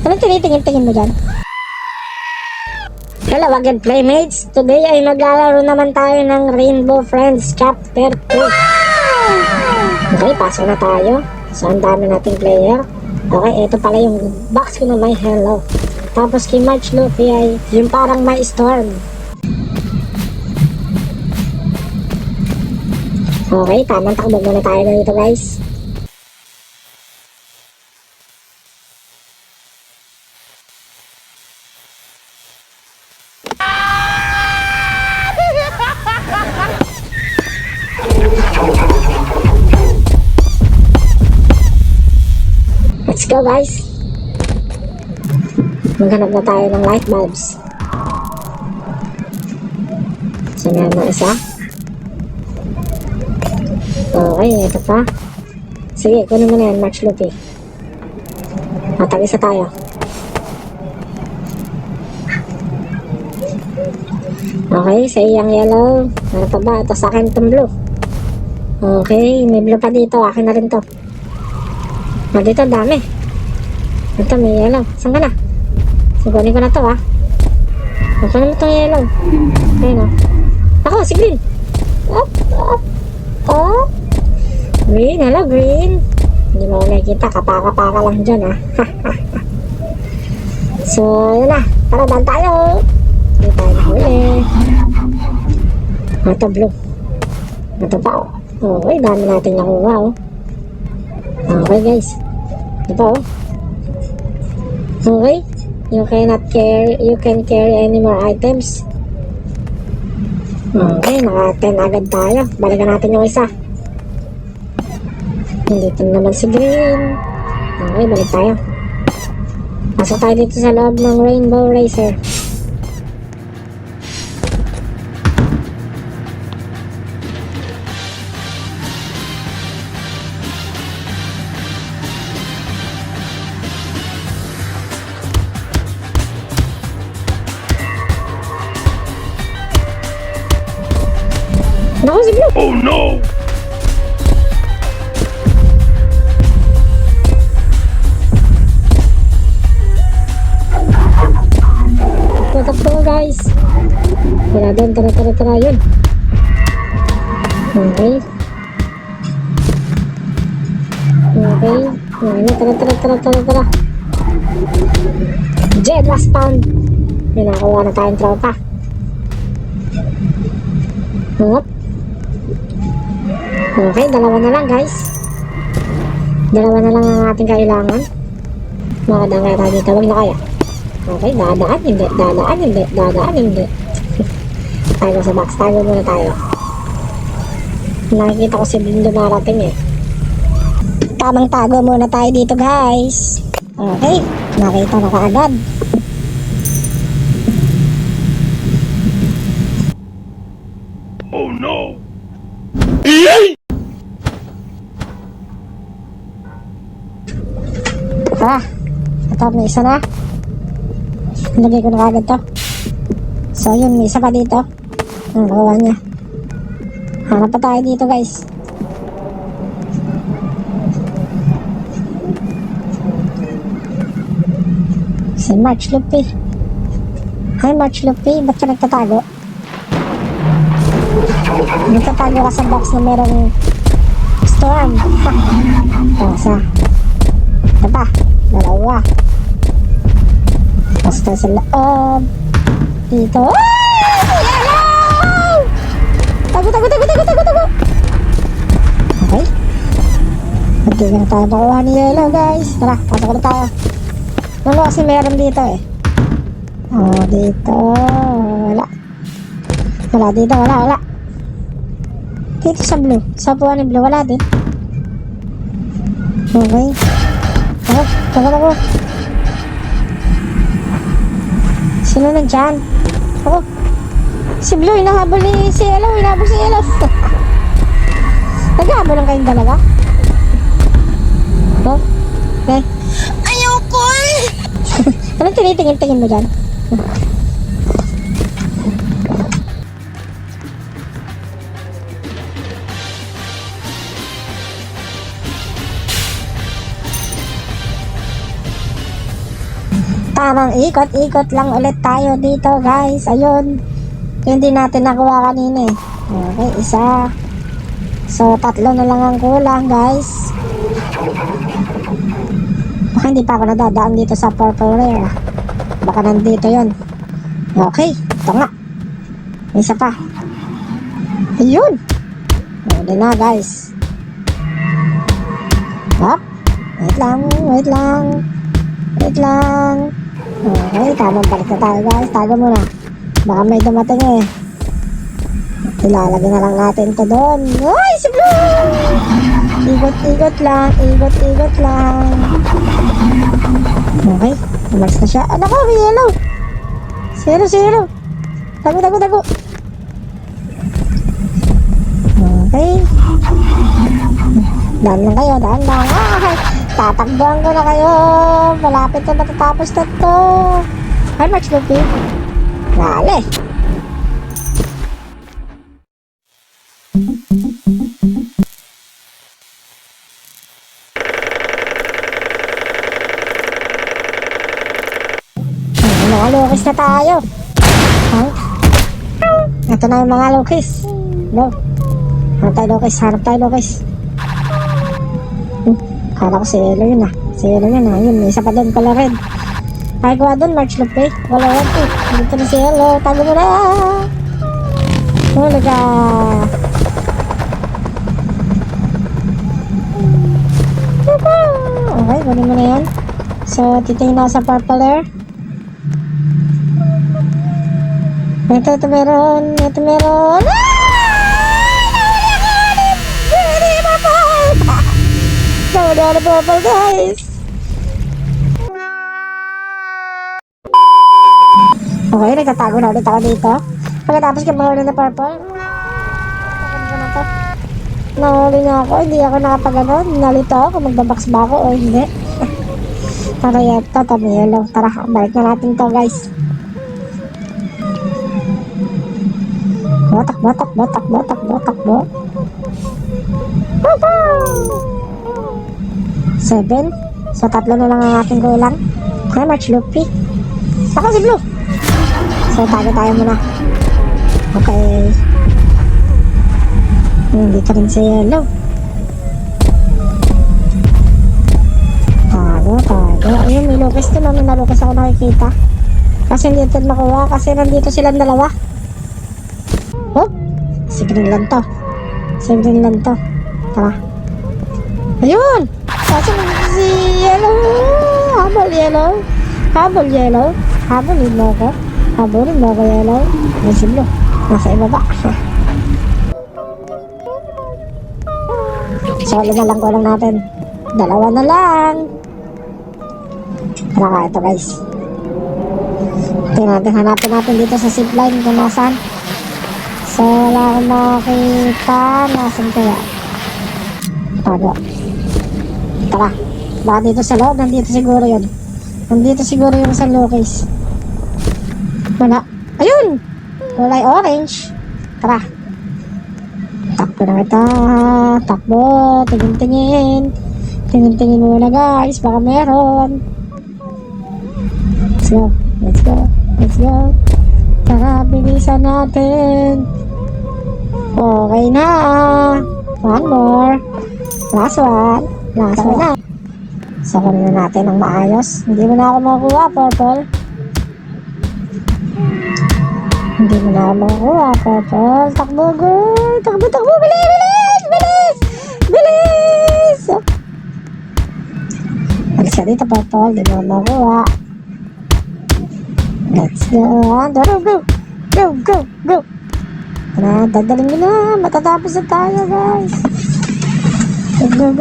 Anong tinitingin-tingin mo dyan? Hello again, Playmates! Today ay maglalaro naman tayo ng Rainbow Friends Chapter 2. Okay, pasok na tayo. So, ang dami nating player. Okay, ito pala yung box ko na may hello. Tapos kay March Luffy ay yung parang may storm. Okay, tamang takbo muna tayo dito, guys. Let's go, guys. Maghanap na tayo ng light bulbs. So, meron na isa. Okay, ito pa. Sige, kunin mo na yan, March Luffy. Matag-isa tayo. Okay, sa iyang yellow. Ano pa ba? Ito sa akin itong blue. Okay, may blue pa dito. Akin na rin to. Dito, dami. Ito, may yellow. Saan ka na? Sigunin ko na to, ha? Kunin mo itong yellow. Okay, no? Ako, si green. Up, up, up. Green, hello, green. Hindi mo nakikita. Kapaka-paka lang dyan, ha? So, yun na. Tara, daan tayo. Hindi tayo nahuli. Ito, blue. Ito pa, oh. Okay, dami natin nakuha, oh. Okay, guys. Ito, oh. Okay. You can carry any more items. Okay, naka 10 agad tayo. Balikan natin yung isa. Dito naman si green. Okay, balik tayo. Pasok tayo dito sa loob ng Rainbow Racer. Naku, si blue! Oh no! Tatakbo mo, guys. Wala doon, tara yun. Okay. Okay. Tara. Jed last pound. May nakakuha na tayong tropa. Hop. Okay, dalawa na lang, guys. Dalawa na lang ang ating kailangan. Makadaan kaya tayo dito. Huwag na kaya. Okay, dadaan, hindi. Tayo sa box. Tago muna tayo. Nakikita ko si Blin dumarating, eh. Tamang tago muna tayo dito, guys. Okay, nakita na kaagad. Oh no! Tara, ito, may isa na. Lagay ko na agad to. So yun, may isa pa dito. Nakuha niya. Hanap pa tayo dito, guys. Si March Luffy. Hi, March Luffy, ba't ka nagtatago? Nagtatago ka sa box na merong storm. Isa. Ito pa, dalawa. Basta sa loob. Dito. Yellow! Tago. Okay. Hindi na tayo nakuha ni yellow, guys. Tara, pasok na tayo. Ano kasi meron dito, eh. Oh, dito. Wala dito, wala. Dito sa blue. Sa puwan ni blue, wala din. Okay. Tago. Sino na dyan? Oh, si Blue, hinahabol ni si Yellow, Naghahabol lang kayong dalawa? Oh, okay. Ayoko eh! Anong tinitingin-tingin mo dyan? Tamang ikot-ikot lang ulit tayo dito guys. Ayun. Yung di natin nakuha kanina eh. Okay, isa. So, 3 na lang ang kulang guys. Baka hindi pa ako nadadaan dito sa purple rare. Baka nandito yon. Okay, ito nga. May isa pa. Ayun. Huli na guys. Hop. Wait lang. Wait lang. Okay, tamang balik na tayo guys. Tago muna. Baka may dumating eh. Ilalagay na lang natin to doon. Ay, si Blue! Ikot-ikot lang. Okay, umalis na siya. Ano ko, may yellow. Zero. Tago. Okay. Daan lang kayo. Ay, tatakbuhan ko na kayo. Malapit na matatapos na to. Hi, March Luffy. Dali. Mga lukis na tayo. Huh? Ito na yung mga lukis. No. Hanap tayo lukis. Kala ko si Elo yun ah. Yun, may isa pa doon pala red. Ay, gawa doon, March Lupe. Wala red eh. Dito na si Elo. Tago mo na. Huli ka. Okay, kunin mo na yan. So, titingin ako sa purple air. Ito meron. Nahuli ako ng purple, guys. Okay, nagtatago na ulit ako dito. Pagkatapos ka mahuli na purple. Nahuli na ako. Hindi ako nakapag-ano. Nalito ako kung magbabox ba ako o hindi. Tara yato, yellow. Tara, balik na natin to, guys. Takbo. 7. So, 3 na lang ang ating kulang. Hi, March Luffy. Ako si Blue. So, tago tayo muna. Okay. Dito rin si Yellow. Tago. Ayun, may locust to. May nalocust ako nakikita. Kasi hindi ito makuha. Kasi nandito silang dalawa. Oh, si Greenland to. Tara. Ayun! Kasi si Yellow. Habulin mo ko, Yellow. Ay, si Blue. Nasa ibaba. Solo na lang kulang natin. 2 na lang. Tara ito guys. Hanapin natin dito sa zipline kung nasaan. So, wala akong makakita. Nasaan kaya? Tago. Tara. Baka dito sa loob. Nandito siguro yun. Yung sa locus. Wala. Ayun! Kulay orange. Tara. Takbo na kita. Takbo. Tingin-tingin. Tingin-tingin muna guys. Baka meron. Let's go. Tara, bilisan natin. Okay na. One more. Last one na. So, kunin na natin ang maayos. Hindi mo na ako makuha, purple. Takbo, girl. Takbo. Bilis. Alis ka dito, purple. Hindi mo makuha. Let's go. Go. Tara, dadalhin mo na. Matatapos na tayo, guys. Go.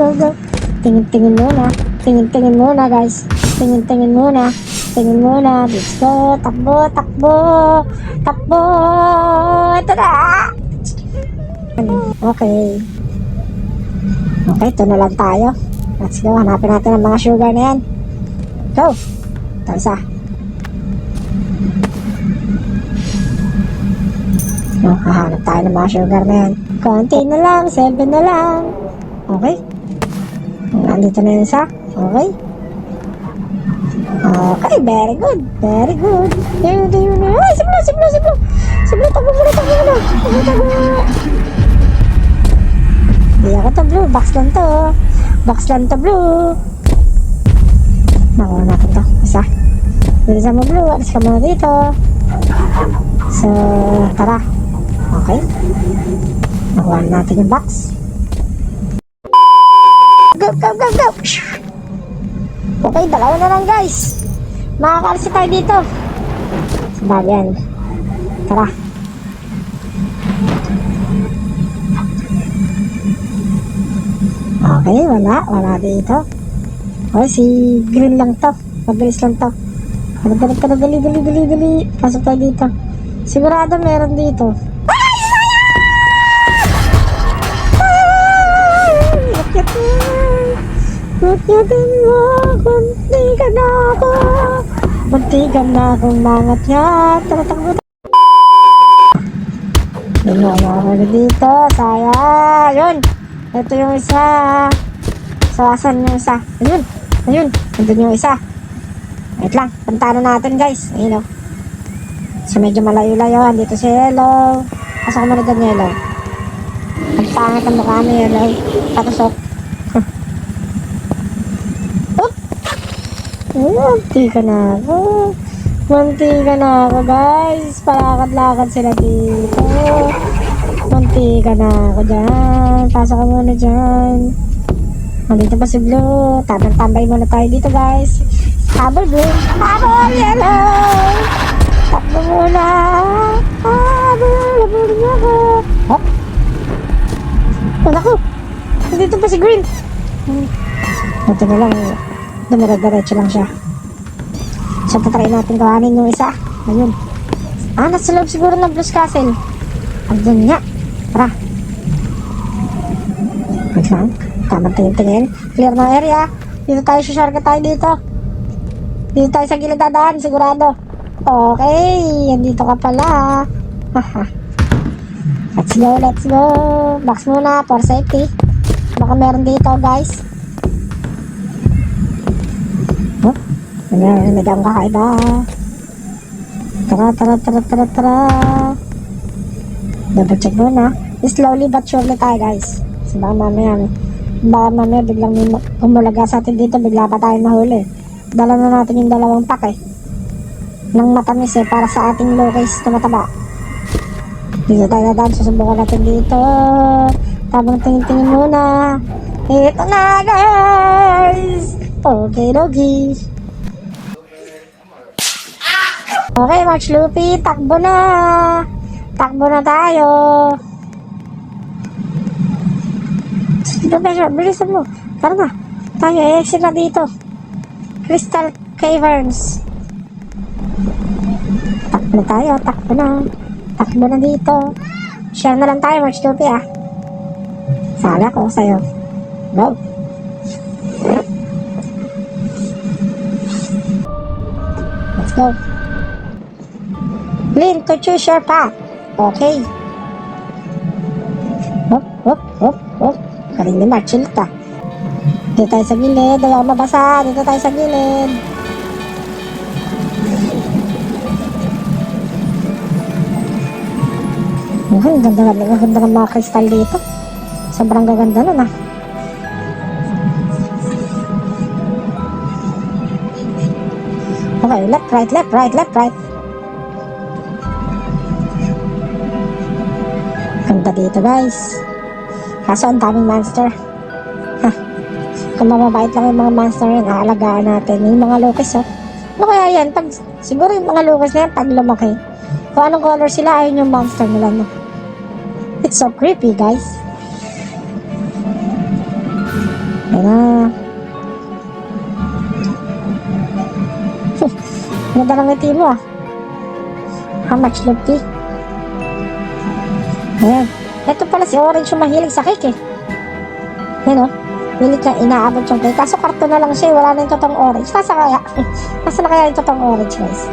Tingin muna, guys. Tingin muna. Let's go. Takbo. Ito na. Okay, ito na lang tayo. Let's go. Hanapin natin ang mga sugar na yan. Go. Ito isa. Hahanap tayo ng mga sugar na yan. Konti na lang. 7 na lang. Okay. Nandito na yung isa. Okay. Okay, very good. Very good. Yun. Ay, siblo. Siblo, tago muna. Tago. Hindi ako to, Blue. Box lang to, Blue. Nakuha natin to. Isa. Bilisan mo, Blue. Alis ka muna dito. So, tara. Okay. Nakuha natin yung box. Go. Okay, dalawa na lang, guys. Makakaalisi tayo dito. Sababi yan. Tara. Okay, wala dito. Okay, si Green lang to. Mabilis lang to. Dali. Pasok tayo dito. Sigurado meron dito. Lakyatin mo, muntikan na akong mangatyat. Tara. Ako dito, sayang. Yun, ito yung isa. Sawasan yung isa. Ayun, nandun yung isa. Wait lang, puntahan natin, guys. Ayun o. So medyo malayo-layo. Dito si Yellow. Pasok mo na dyan, Yellow. Ang pangit ang mukha ni Yellow. Patusok. Munti ka na ako, guys. Palakad-lakad sila dito. Munti ka na ako dyan. Pasok ka muna dyan. Nandito pa si Blue. Tambay muna tayo dito, guys. Habol, Blue. Habol, Yellow. Takbo muna. Habol niya ako. Hop. Naku. Nandito pa si Green. Ito na lang. Dumira-diretso lang siya. So, tatry natin kawanin yung isa. Ayun. Nasa loob siguro ng Blues Castle. Andun nga. Tara. Wait lang. Tamang tingin. Clear na area. Dito tayo, shortcut tayo dito. Dito tayo sa gilid dadaan, sigurado. Okay. Andito ka pala. Let's go. Box muna for safety. Baka meron dito, guys. May daang kakaiba. Tara. Double check muna. Slowly but surely tayo, guys. So baka mamaya biglang may umulaga sa atin dito. Bigla pa tayo mahuli. Dala na natin yung dalawang pack ng matamis para sa ating low case na mataba. Dito tayo dadaan. Susubukan natin dito. Tabang tingin muna. Ito na, guys. Okay. Okay, March Luffy, takbo na tayo. Bilisan mo. Tara na. Tayo, exit na dito. Crystal Caverns. Takbo na dito. Share na lang tayo, March Luffy, Sala ko sa'yo. Go. Let's go. Lean to choose your path. Okay. Hop. Kaling din, chill ka. Dito tayo sa gilid. Ayaw mabasa. Dito tayo sa gilid. Ang ganda ng mga kristal dito. Sobrang gaganda nun, Okay, left, right. Ganda dito, guys. Kaso ang daming monster. Kung mababait lang yung mga monster yun, aalagaan natin. Yung mga locust, ano kaya yan? Siguro yung mga locust na yan, pag lumaki, kung anong color sila, ayun yung monster nila, It's so creepy, guys. Ayan na. Ganda lang yung team mo, How much Luffy? Ayan. Ito pala si Orange yung mahilig sa cake, Ayan, Pilit niya inaabot yung cake. Kaso karton na lang siya, wala na yung totoong orange. Nasa na kaya yung totoong orange, guys?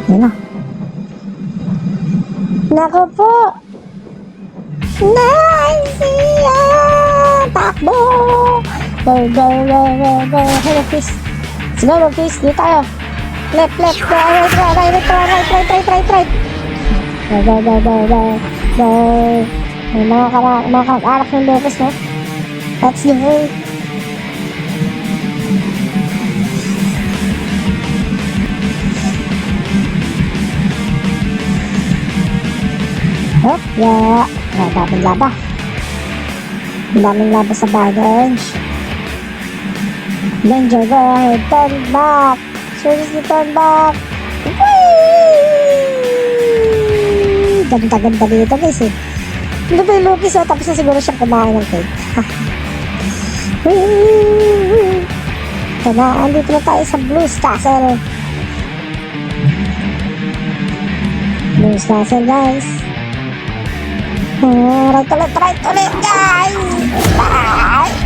Ayan na. Naku po! Nice! Takbo! Go, go, go, go, go. Hey, Chris. Let's go, Chris. Dito tayo. Left, left, right, right, right, right, right, right, right, right, right. Go, go, go, go, go, go. May mga kamag-anak ng Lopez, no? That's the way. Oh, yeah. Daming laba. Daming laba sa baggage. Then, go ahead. Turn back. Seriously, turn back. Whee! Ganda-ganda dito, guys, eh. Ano ba yung Lucas, oh? Tapos na siguro siyang kumain ng cake. Whee! Ito na, andito na tayo sa Blues Castle. Blues Castle, guys. Right ulit, guys! Right!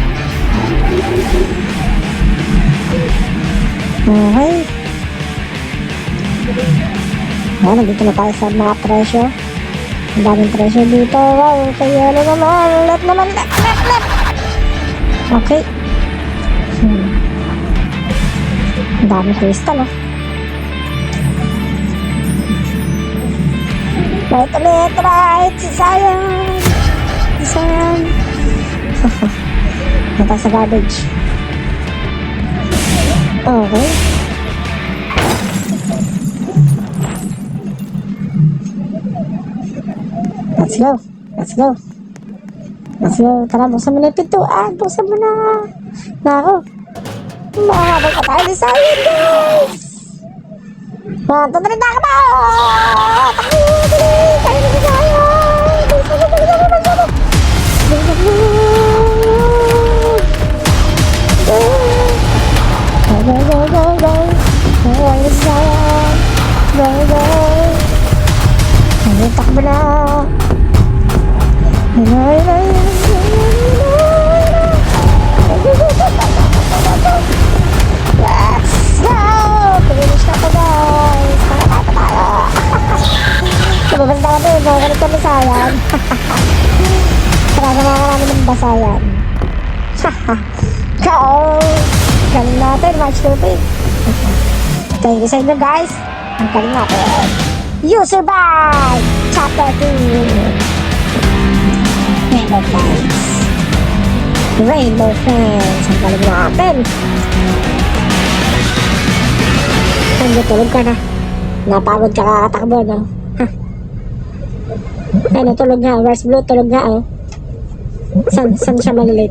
Okay. Ayan, nandito na tayo sa mga treasure. Ang daming treasure dito. Wow, kaya naman. Left naman, left. Okay. Ang daming crystal, oh. Right ulit, right! Sayang! Nata sa garbage. Okay. Let's go. Tara, buksan mo na yung pintuan. Buksan mo na. Nako. Mahabang ka tayo sa akin, guys! Tandali na ka ba? Takbo! Kaya na tayo! Go! Kaya na sayang! Go! Takbo na! Let's go! Finish na to, guys! Tara tayo! Lumabas na kami, ganito kami sayang. Tara marami ng basayan. Go! Galing natin, match to pay. Thank you sa inyo, guys. Ang galing natin. You survive! Chapter 2. Rainbow Friends. Ang galing natin. Tulog ka na. Napagod ka kakatakbo, no? Ano, tulog nga. Where's Blue? Tulog nga, oh. San siya malilit?